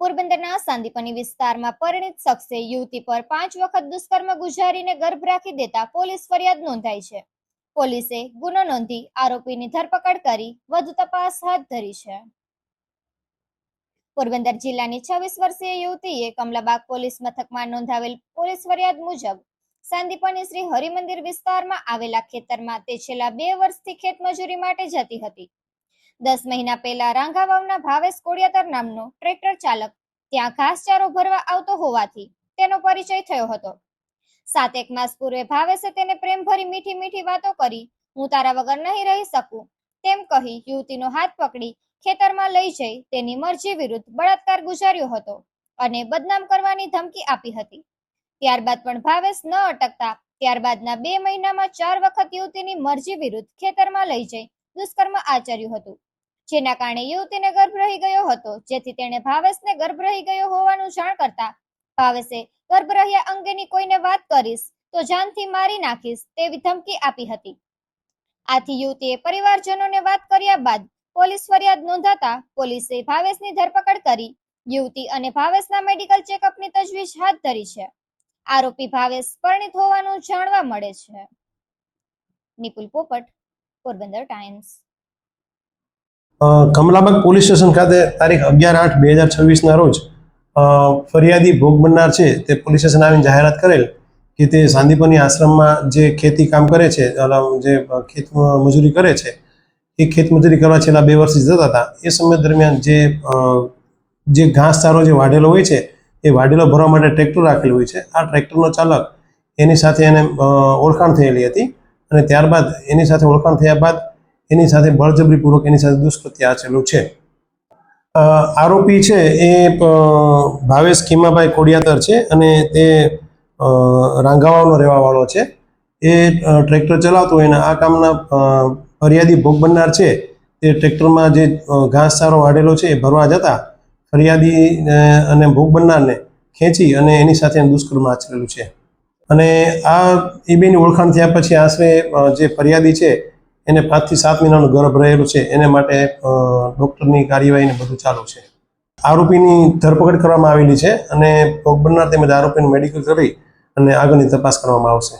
પોરબંદરના સાંદીપની વિસ્તારમાં પરિણીત શખ્સે યુવતી પર 5 વખત દુષ્કર્મ ગુજારીને ગર્ભ રાખી દેતા પોલીસ ફરિયાદ નોંધાઈ છે। પોલીસે ગુનો નોંધી આરોપીની ધરપકડ કરી વધુ તપાસ હાથ ધરી છે। પોરબંદર જિલ્લાની 26 વર્ષીય યુવતીએ કમલાબાગ પોલીસ મથકમાં નોંધાવેલ પોલીસ ફરિયાદ મુજબ સાંદીપની શ્રી હરિમંદિર વિસ્તારમાં આવેલા ખેતરમાં તે છેલ્લા 2 વર્ષથી ખેતમજૂરી માટે જતી હતી। 10 મહિના પહેલા રાંગાવાવના ભાવેશ કોડિયાતર નામનો ટ્રેક્ટર ચાલક ત્યાં ઘાસચારો ભરવા આવતો હોવાથી તેનો પરિચય થયો હતો। 7 માસ પૂર્વે ભાવેશે તેને પ્રેમભરી મીઠી વાતો કરી હું તારા વગર નહીં રહી શકું તેમ કહી યુવતીનો હાથ પકડી ખેતરમાં લઈ જઈ તેની મરજી વિરુદ્ધ બળાત્કાર ગુજાર્યો હતો અને બદનામ કરવાની ધમકી આપી હતી। ત્યારબાદ પણ ભાવેશ ન અટકતા ત્યારબાદના 2 મહિનામાં 4 વખત યુવતીની મરજી વિરુદ્ધ ખેતરમાં લઈ જઈ દુષ્કર્મ આચર્યું હતું, જેના કારણે યુવતીને ગર્ભ રહી ગયો હતો, જેથી તેણે ભાવેશને ગર્ભ રહી ગયો હોવાનું જાણ કરતા ભાવેશે ગર્ભ રહ્યા અંગેની કોઈને વાત કરીશ તો જાનથી મારી નાખીશ તેવી ધમકી આપી હતી। આથી યુવતીએ પરિવારજનોને વાત કર્યા બાદ પોલીસ ફરિયાદ નોંધાતા પોલીસે ભાવેશની ધરપકડ કરી યુવતી અને ભાવેશના મેડિકલ ચેકઅપની તજવીજ હાથ ધરી છે। આરોપી ભાવેશ પરિણીત હોવાનું જાણવા મળે છે। નિપુલ પોપટ, Porbandar times. Kamlabagh police station ખાતે તારીખ 11/8/2026 રોજ ફરિયાદી ભોગ બનનાર છે તે પોલીસ સ્ટેશન આવીને જાહેરાત કરેલ કે તે સાંદીપની આશ્રમમાં જે ખેતી કામ કરે છે, જે ખેત મજૂરી કરે છે, એ ખેત મજૂરી કરવા છેલ્લા 2 વર્ષથી જતા હતા। એ સમય દરમિયાન જે ઘાસચારો જે વાઢેલો હોય છે એ વાઢેલો ભરવા માટે ટ્રેક્ટર રાખેલું હોય છે। આ ટ્રેક્ટરનો ચાલક એની સાથે એને ઓળખાણ થયેલી હતી અને ત્યારબાદ એની સાથે ઓળખાણ થયા બાદ એની સાથે બળજબરીપૂર્વક એની સાથે દુષ્કૃત્ય આચરેલું છે। આરોપી છે એ ભાવેશ ખીમાભાઈ કોડિયાતર છે અને તે રાંગાવાવનો રહેવાવાળો છે। એ ટ્રેક્ટર ચલાવતો હોય અને આ કામના ફરિયાદી ભોગ બનનાર છે તે ટ્રેક્ટરમાં જે ઘાસચારો વાઢેલો છે એ ભરવા જતા ફરિયાદી અને ભોગ બનનારને ખેંચી અને એની સાથે દુષ્કર્મ આચરેલું છે। અને આ એ બેની ઓળખાણ થયા પછી આશરે જે ફરિયાદી છે એને 5 થી 7 મહિનાનું ગર્ભ રહેલું છે, એને માટે ડૉક્ટરની કાર્યવાહીને બધું ચાલુ છે। આરોપીની ધરપકડ કરવામાં આવેલી છે અને ભોગ બનનાર તેમજ આરોપીનું મેડિકલ કરી અને આગળની તપાસ કરવામાં આવશે।